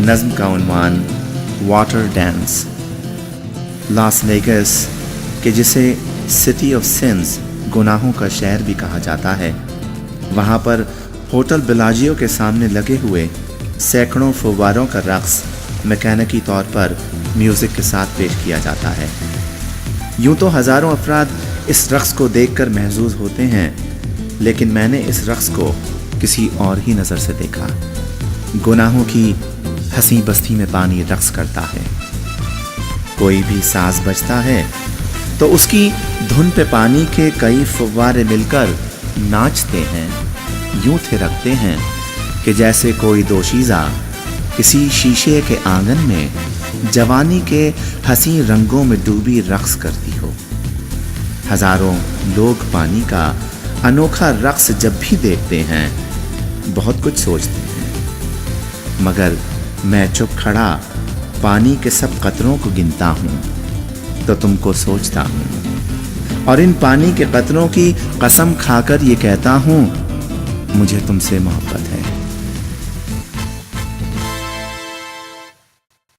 नज़्म का उन्वान water dance. Las Vegas कि जिसे सिटी ऑफ सिंस गुनाहों का शहर भी कहा जाता है, वहाँ पर होटल बेलाजियो के सामने लगे हुए सैकड़ों फव्वारों का रक़्स मैकेनिकी तौर पर म्यूज़िक के साथ पेश किया जाता है। यूँ तो हज़ारों अफराद इस रक़्स को देखकर महज़ूज़ होते हैं, लेकिन मैंने इस रक़्स को किसी और ही नज़र से देखा। गुनाहों की हंसी बस्ती में पानी रक़्स करता है। कोई भी साज़ बजता है तो उसकी धुन पे पानी के कई फव्वारे मिलकर नाचते हैं, यूँ थिरकते हैं कि जैसे कोई दोशीज़ा किसी शीशे के आंगन में जवानी के हंसी रंगों में डूबी रक़्स करती हो। हज़ारों लोग पानी का अनोखा रक़्स जब भी देखते हैं बहुत कुछ सोचते हैं, मगर मैं चुप खड़ा पानी के सब कतरों को गिनता हूँ तो तुमको सोचता हूँ, और इन पानी के कतरों की कसम खाकर ये कहता हूँ मुझे तुमसे मोहब्बत है।